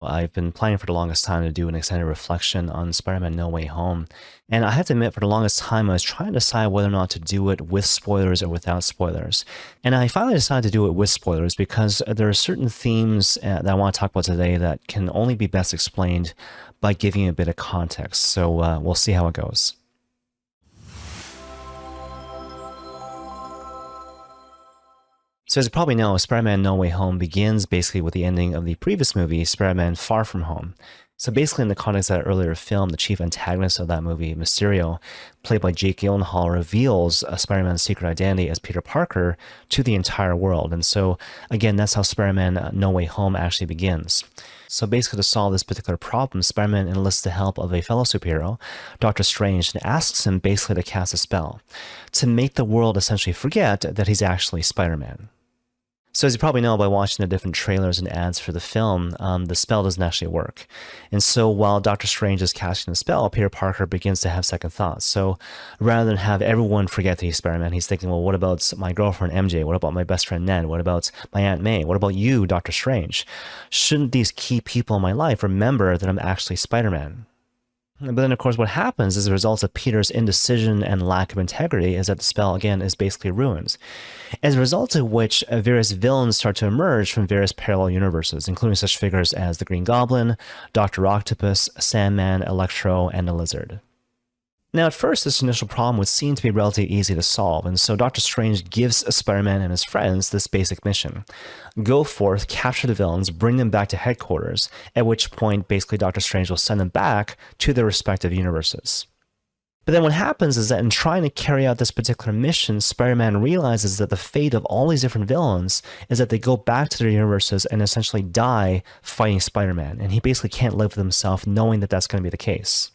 I've been planning for the longest time to do an extended reflection on Spider-Man No Way Home. And I have to admit, for the longest time, I was trying to decide whether or not to do it with spoilers or without spoilers. And I finally decided to do it with spoilers because there are certain themes that I want to talk about today that can only be best explained by giving a bit of context. So we'll see how it goes. So as you probably know, Spider-Man No Way Home begins basically with the ending of the previous movie, Spider-Man Far From Home. So basically in the context of that earlier film, the chief antagonist of that movie, Mysterio, played by Jake Gyllenhaal, reveals Spider-Man's secret identity as Peter Parker to the entire world. And so again, that's how Spider-Man No Way Home actually begins. So basically to solve this particular problem, Spider-Man enlists the help of a fellow superhero, Doctor Strange, and asks him basically to cast a spell to make the world essentially forget that he's actually Spider-Man. So as you probably know by watching the different trailers and ads for the film, the spell doesn't actually work. And so while Doctor Strange is casting the spell, Peter Parker begins to have second thoughts. So rather than have everyone forget that he's Spider-Man, he's thinking, well, what about my girlfriend MJ? What about my best friend Ned? What about my Aunt May? What about you, Doctor Strange? Shouldn't these key people in my life remember that I'm actually Spider-Man? But then, of course, what happens as a result of Peter's indecision and lack of integrity is that the spell, again, is basically ruined. As a result of which, various villains start to emerge from various parallel universes, including such figures as the Green Goblin, Dr. Octopus, Sandman, Electro, and the Lizard. Now, at first, this initial problem would seem to be relatively easy to solve, and so Doctor Strange gives Spider-Man and his friends this basic mission. Go forth, capture the villains, bring them back to headquarters, at which point, basically, Doctor Strange will send them back to their respective universes. But then what happens is that in trying to carry out this particular mission, Spider-Man realizes that the fate of all these different villains is that they go back to their universes and essentially die fighting Spider-Man, and he basically can't live with himself knowing that that's going to be the case.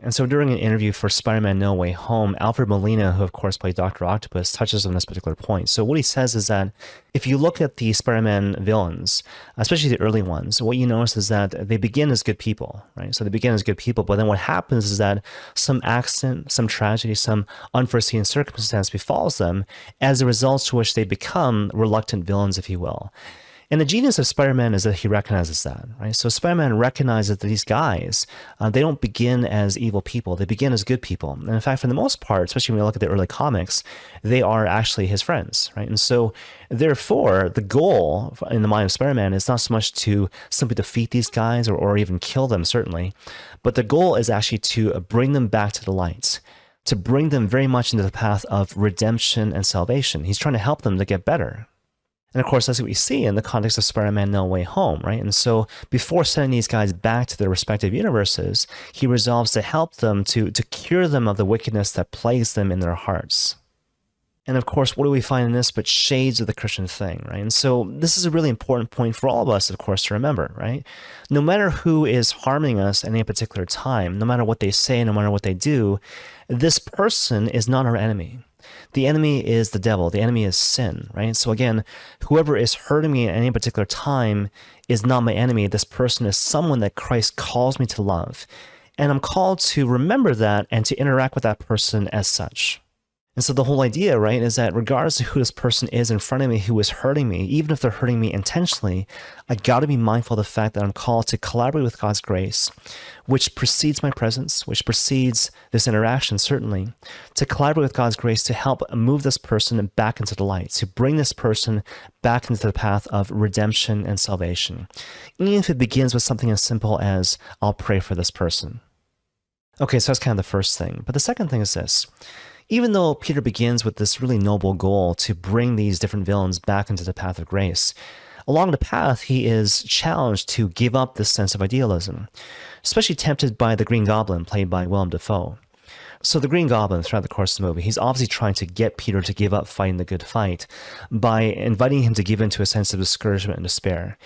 And so during an interview for Spider-Man No Way Home, Alfred Molina, who of course played Dr. Octopus, touches on this particular point. So what he says is that if you look at the Spider-Man villains, especially the early ones, what you notice is that they begin as good people, right? So they begin as good people, but then what happens is that some accident, some tragedy, some unforeseen circumstance befalls them, as a result to which they become reluctant villains, if you will. And the genius of Spider-Man is that he recognizes that, right? So Spider-Man recognizes that these guys, they don't begin as evil people. They begin as good people. And in fact, for the most part, especially when we look at the early comics, they are actually his friends, right? And so therefore, the goal in the mind of Spider-Man is not so much to simply defeat these guys or even kill them, certainly, but the goal is actually to bring them back to the light, to bring them very much into the path of redemption and salvation. He's trying to help them to get better. And of course, that's what we see in the context of Spider-Man No Way Home, right? And so before sending these guys back to their respective universes, he resolves to help them to cure them of the wickedness that plagues them in their hearts. And of course, what do we find in this but shades of the Christian thing, right? And so this is a really important point for all of us, of course, to remember, right? No matter who is harming us at any particular time, no matter what they say, no matter what they do, this person is not our enemy. The enemy is the devil. The enemy is sin, right? So again, whoever is hurting me at any particular time is not my enemy. This person is someone that Christ calls me to love. And I'm called to remember that and to interact with that person as such. And so the whole idea, right, is that regardless of who this person is in front of me who is hurting me, even if they're hurting me intentionally, I got to be mindful of the fact that I'm called to collaborate with God's grace, which precedes my presence, which precedes this interaction, certainly, to collaborate with God's grace to help move this person back into the light, to bring this person back into the path of redemption and salvation, even if it begins with something as simple as, I'll pray for this person. Okay, so that's kind of the first thing. But the second thing is this. Even though Peter begins with this really noble goal to bring these different villains back into the path of grace, along the path, he is challenged to give up this sense of idealism, especially tempted by the Green Goblin, played by Willem Dafoe. So the Green Goblin, throughout the course of the movie, he's obviously trying to get Peter to give up fighting the good fight by inviting him to give in to a sense of discouragement and despair.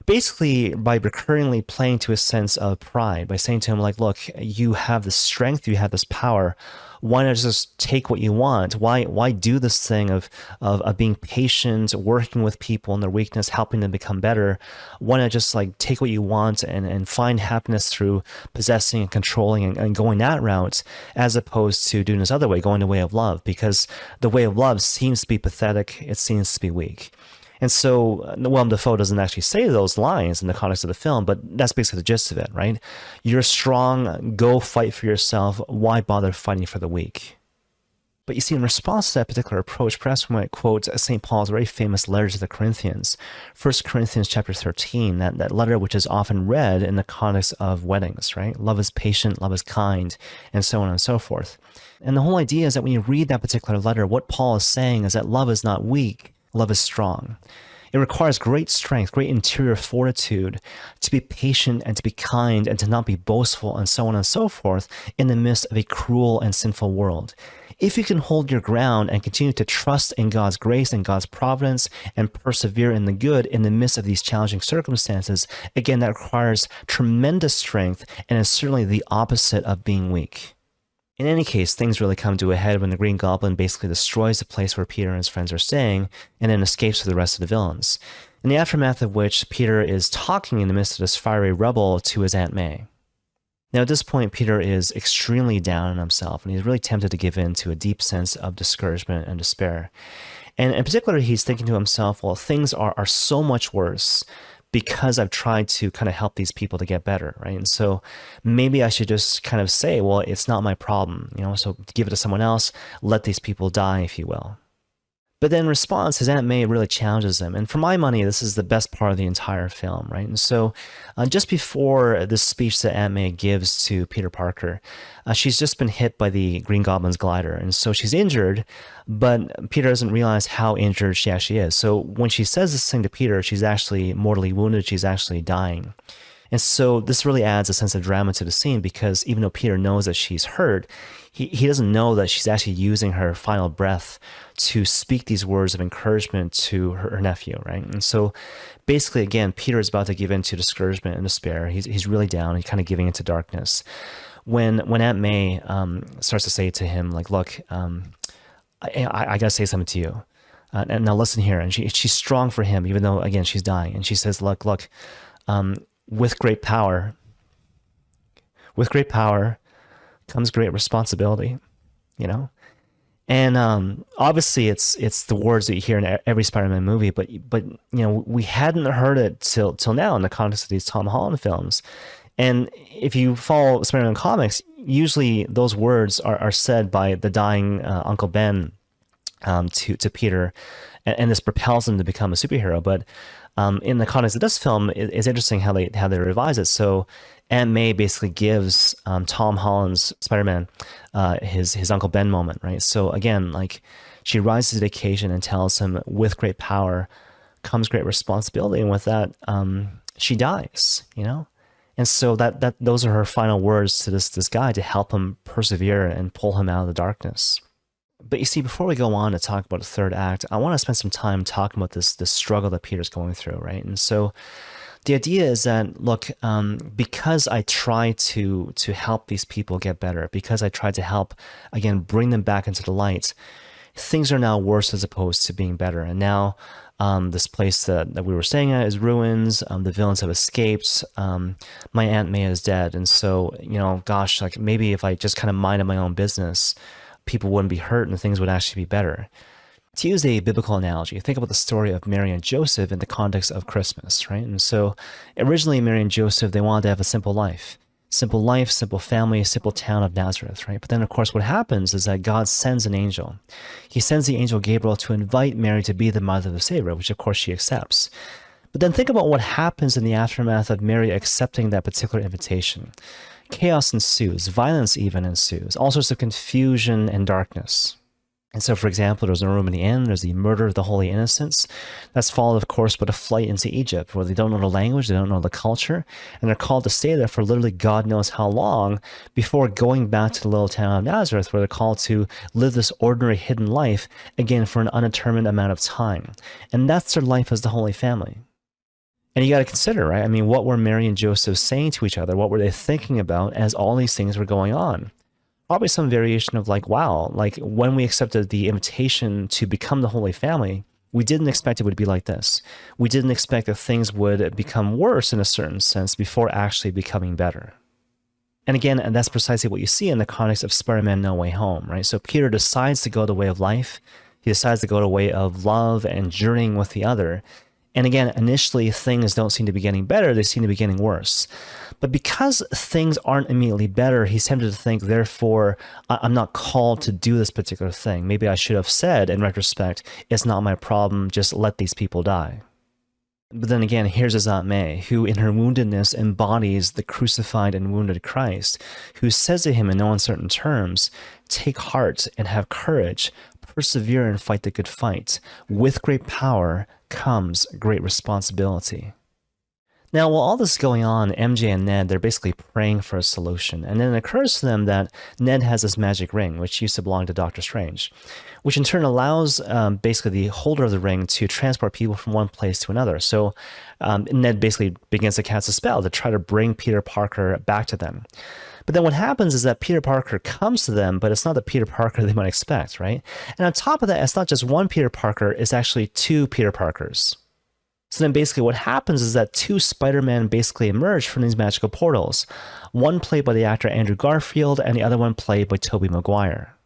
Basically, by recurringly playing to a sense of pride, by saying to him, like, look, you have this strength, you have this power, why not just take what you want? Why do this thing of being patient, working with people in their weakness, helping them become better? Why not just like take what you want and find happiness through possessing and controlling and going that route, as opposed to doing this other way, going the way of love? Because the way of love seems to be pathetic, it seems to be weak. And so Willem Dafoe doesn't actually say those lines in the context of the film, but that's basically the gist of it, right? You're strong, go fight for yourself. Why bother fighting for the weak? But you see, in response to that particular approach, perhaps we might quote St. Paul's very famous letter to the Corinthians, 1 Corinthians chapter 13, that letter which is often read in the context of weddings, right? Love is patient, love is kind, and so on and so forth. And the whole idea is that when you read that particular letter, what Paul is saying is that love is not weak, love is strong. It requires great strength, great interior fortitude to be patient and to be kind and to not be boastful and so on and so forth in the midst of a cruel and sinful world. If you can hold your ground and continue to trust in God's grace and God's providence and persevere in the good in the midst of these challenging circumstances, again, that requires tremendous strength and is certainly the opposite of being weak. In any case, things really come to a head when the Green Goblin basically destroys the place where Peter and his friends are staying and then escapes with the rest of the villains. In the aftermath of which, Peter is talking in the midst of this fiery rubble to his Aunt May. Now, at this point, Peter is extremely down on himself, and he's really tempted to give in to a deep sense of discouragement and despair. And in particular, he's thinking to himself, well, things are so much worse because I've tried to kind of help these people to get better, right? And so maybe I should just kind of say, well, it's not my problem, so give it to someone else, let these people die, if you will. But then in response, his Aunt May really challenges him. And for my money, this is the best part of the entire film, right? And so just before this speech that Aunt May gives to Peter Parker, she's just been hit by the Green Goblin's glider. And so she's injured, but Peter doesn't realize how injured she actually is. So when she says this thing to Peter, she's actually mortally wounded. She's actually dying. And so this really adds a sense of drama to the scene because even though Peter knows that she's hurt, he doesn't know that she's actually using her final breath to speak these words of encouragement to her nephew, right? And so basically, again, Peter is about to give in to discouragement and despair. He's really down. He's kind of giving into darkness. When Aunt May starts to say to him, like, look, I got to say something to you. And now listen here. And she's strong for him, even though, again, she's dying. And she says, look, with great power comes great responsibility, And obviously, it's the words that you hear in every Spider-Man movie, but we hadn't heard it till now in the context of these Tom Holland films. And if you follow Spider-Man comics, usually those words are said by the dying Uncle Ben to Peter, and this propels him to become a superhero. But in the context of this film, it's interesting how they revise it. So Aunt May basically gives Tom Holland's Spider-Man his Uncle Ben moment, right? So again, like she rises to the occasion and tells him, with great power comes great responsibility, and with that, she dies, And so that those are her final words to this guy to help him persevere and pull him out of the darkness. But you see, before we go on to talk about the third act, I want to spend some time talking about this struggle that Peter's going through, right? And so the idea is that, look, because I try to help these people get better, because I try to help, again, bring them back into the light, things are now worse as opposed to being better. And now this place that we were staying at is ruins. The villains have escaped. My Aunt May is dead. And so, gosh, like maybe if I just kind of minded my own business, people wouldn't be hurt and things would actually be better. To use a biblical analogy, think about the story of Mary and Joseph in the context of Christmas, right? And so originally Mary and Joseph, they wanted to have a simple life, simple family, simple town of Nazareth, right? But then of course what happens is that God sends an angel. He sends the angel Gabriel to invite Mary to be the mother of the Savior, which of course she accepts. But then think about what happens in the aftermath of Mary accepting that particular invitation. Chaos ensues, violence even ensues, all sorts of confusion and darkness. And so, for example, there's a room in the inn, there's the murder of the holy innocents. That's followed, of course, by a flight into Egypt, where they don't know the language, they don't know the culture, and they're called to stay there for literally God knows how long before going back to the little town of Nazareth, where they're called to live this ordinary hidden life, again, for an undetermined amount of time. And that's their life as the Holy Family. And you got to consider, right? I mean, what were Mary and Joseph saying to each other? What were they thinking about as all these things were going on? Probably some variation of like, wow, like when we accepted the invitation to become the Holy Family, we didn't expect it would be like this. We didn't expect that things would become worse in a certain sense before actually becoming better. And again, and that's precisely what you see in the context of Spider-Man No Way Home, right? So Peter decides to go the way of life. He decides to go the way of love and journeying with the other. And again, initially things don't seem to be getting better, they seem to be getting worse. But because things aren't immediately better, he's tempted to think, therefore, I'm not called to do this particular thing. Maybe I should have said, in retrospect, it's not my problem, just let these people die. But then again, here's his Aunt May, who in her woundedness embodies the crucified and wounded Christ, who says to him in no uncertain terms, take heart and have courage, persevere and fight the good fight. With great power comes great responsibility. Now, while all this is going on, MJ and Ned, they're basically praying for a solution. And then it occurs to them that Ned has this magic ring, which used to belong to Doctor Strange, which in turn allows basically the holder of the ring to transport people from one place to another. So Ned basically begins to cast a spell to try to bring Peter Parker back to them. But then what happens is that Peter Parker comes to them, but it's not the Peter Parker they might expect, right? And on top of that, it's not just one Peter Parker, it's actually two Peter Parkers. So then basically what happens is that two Spider-Men basically emerge from these magical portals. One played by the actor Andrew Garfield, and the other one played by Tobey Maguire.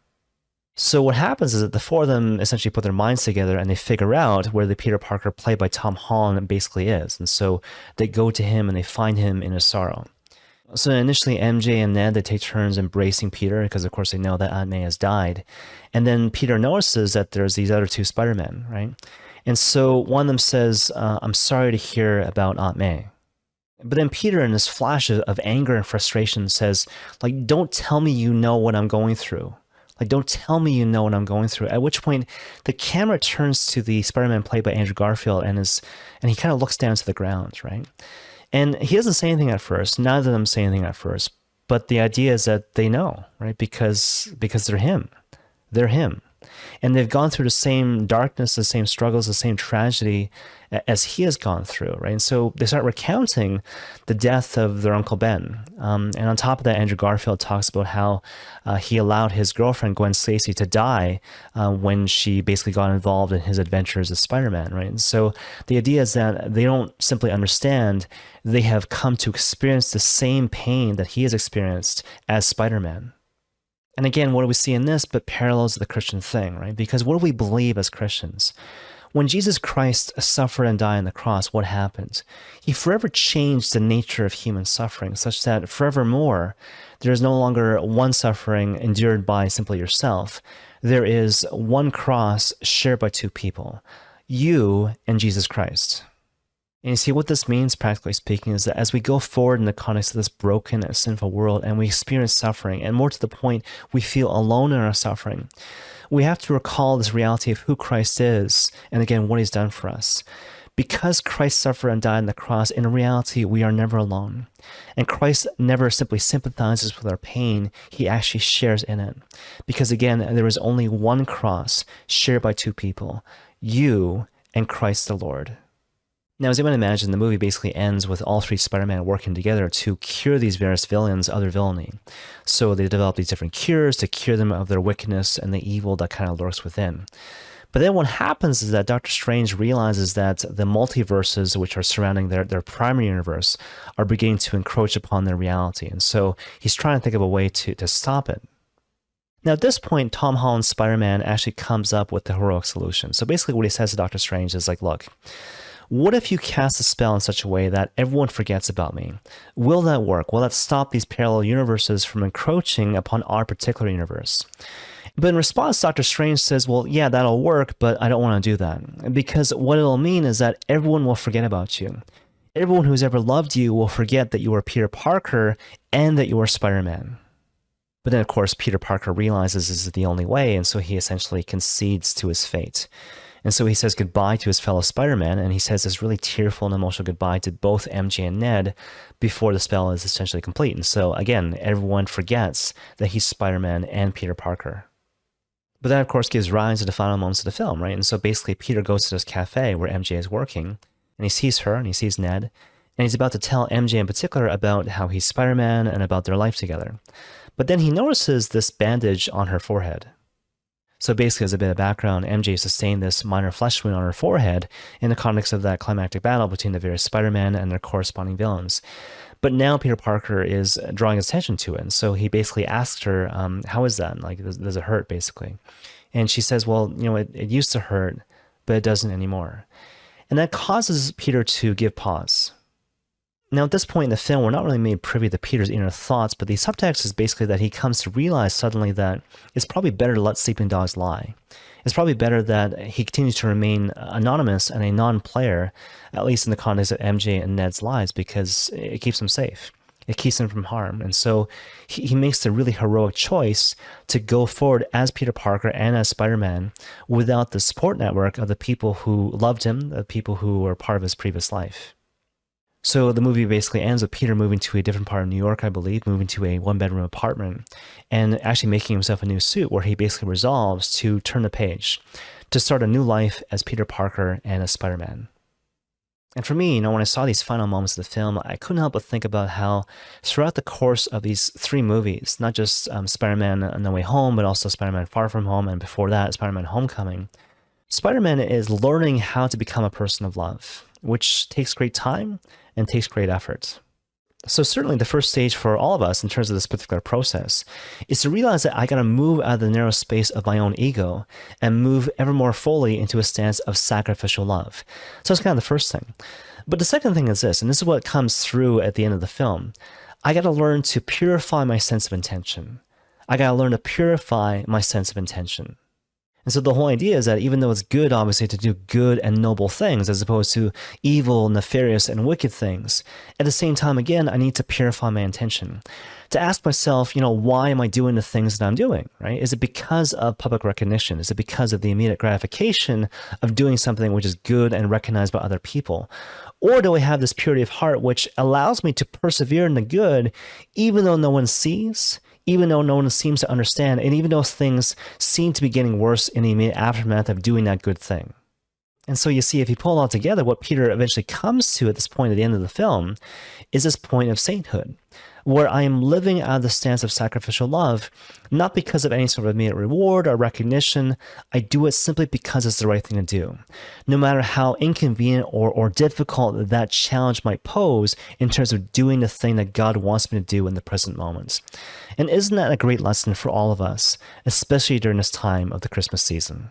So what happens is that the four of them essentially put their minds together and they figure out where the Peter Parker played by Tom Holland basically is. And so they go to him and they find him in his sorrow. So initially MJ and Ned, they take turns embracing Peter because of course they know that Aunt May has died. And then Peter notices that there's these other two Spider-Men, right? And so one of them says, I'm sorry to hear about Aunt May. But then Peter, in this flash of anger and frustration, says, like, don't tell me you know what I'm going through. Like, don't tell me you know what I'm going through. At which point, the camera turns to the Spider-Man played by Andrew Garfield, and he kind of looks down to the ground, right? And he doesn't say anything at first. Neither of them say anything at first. But the idea is that they know, right? Because they're him. They're him. And they've gone through the same darkness, the same struggles, the same tragedy as he has gone through, right? And so they start recounting the death of their Uncle Ben. And on top of that, Andrew Garfield talks about how he allowed his girlfriend, Gwen Stacy, to die when she basically got involved in his adventures as Spider-Man, right? And so the idea is that they don't simply understand, they have come to experience the same pain that he has experienced as Spider-Man. And again, what do we see in this but parallels the Christian thing, right? Because what do we believe as Christians? When Jesus Christ suffered and died on the cross, what happened? He forever changed the nature of human suffering such that forevermore, there is no longer one suffering endured by simply yourself. There is one cross shared by two people, you and Jesus Christ. And you see, what this means, practically speaking, is that as we go forward in the context of this broken and sinful world and we experience suffering, and more to the point, we feel alone in our suffering, we have to recall this reality of who Christ is and, again, what he's done for us. Because Christ suffered and died on the cross, in reality, we are never alone. And Christ never simply sympathizes with our pain, he actually shares in it. Because, again, there is only one cross shared by two people, you and Christ the Lord. Now, as you might imagine, the movie basically ends with all three Spider-Man working together to cure these various villains of their villainy. So they develop these different cures to cure them of their wickedness and the evil that kind of lurks within. But then what happens is that Doctor Strange realizes that the multiverses which are surrounding their primary universe are beginning to encroach upon their reality. And so he's trying to think of a way to stop it. Now, at this point, Tom Holland's Spider-Man actually comes up with the heroic solution. So basically what he says to Doctor Strange is like, look, what if you cast a spell in such a way that everyone forgets about me? Will that work? Will that stop these parallel universes from encroaching upon our particular universe? But in response, Doctor Strange says, well, yeah, that'll work, but I don't want to do that. Because what it'll mean is that everyone will forget about you. Everyone who's ever loved you will forget that you are Peter Parker and that you are Spider-Man. But then, of course, Peter Parker realizes this is the only way, and so he essentially concedes to his fate. And so he says goodbye to his fellow Spider-Man, and he says this really tearful and emotional goodbye to both MJ and Ned before the spell is essentially complete. And so, again, everyone forgets that he's Spider-Man and Peter Parker. But that, of course, gives rise to the final moments of the film, right? And so basically Peter goes to this cafe where MJ is working, and he sees her, and he sees Ned, and he's about to tell MJ in particular about how he's Spider-Man and about their life together. But then he notices this bandage on her forehead. So basically, as a bit of background, MJ sustained this minor flesh wound on her forehead in the context of that climactic battle between the various Spider-Men and their corresponding villains. But now Peter Parker is drawing his attention to it, and so he basically asked her, how is that? Like, does it hurt, basically? And she says, well, it used to hurt, but it doesn't anymore. And that causes Peter to give pause. Now, at this point in the film, we're not really made privy to Peter's inner thoughts, but the subtext is basically that he comes to realize suddenly that it's probably better to let sleeping dogs lie. It's probably better that he continues to remain anonymous and a non-player, at least in the context of MJ and Ned's lives, because it keeps him safe. It keeps him from harm. And so he makes the really heroic choice to go forward as Peter Parker and as Spider-Man without the support network of the people who loved him, the people who were part of his previous life. So the movie basically ends with Peter moving to a different part of New York, I believe, moving to a one-bedroom apartment and actually making himself a new suit where he basically resolves to turn the page, to start a new life as Peter Parker and as Spider-Man. And for me, when I saw these final moments of the film, I couldn't help but think about how throughout the course of these three movies, not just Spider-Man No Way Home, but also Spider-Man Far From Home, and before that, Spider-Man Homecoming, Spider-Man is learning how to become a person of love, which takes great time and takes great effort. So certainly the first stage for all of us in terms of this particular process is to realize that I got to move out of the narrow space of my own ego and move ever more fully into a stance of sacrificial love. So that's kind of the first thing. But the second thing is this, and this is what comes through at the end of the film. I got to learn to purify my sense of intention. I got to learn to purify my sense of intention. And so the whole idea is that even though it's good, obviously, to do good and noble things as opposed to evil, nefarious, and wicked things, at the same time, again, I need to purify my intention. To ask myself, why am I doing the things that I'm doing, right? Is it because of public recognition? Is it because of the immediate gratification of doing something which is good and recognized by other people? Or do I have this purity of heart which allows me to persevere in the good even though no one sees, even though no one seems to understand, and even though things seem to be getting worse in the immediate aftermath of doing that good thing? And so you see, if you pull it all together, what Peter eventually comes to at this point at the end of the film is this point of sainthood, where I am living out of the stance of sacrificial love, not because of any sort of immediate reward or recognition. I do it simply because it's the right thing to do, no matter how inconvenient or difficult that challenge might pose in terms of doing the thing that God wants me to do in the present moment. And isn't that a great lesson for all of us, especially during this time of the Christmas season?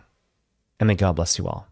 And may God bless you all.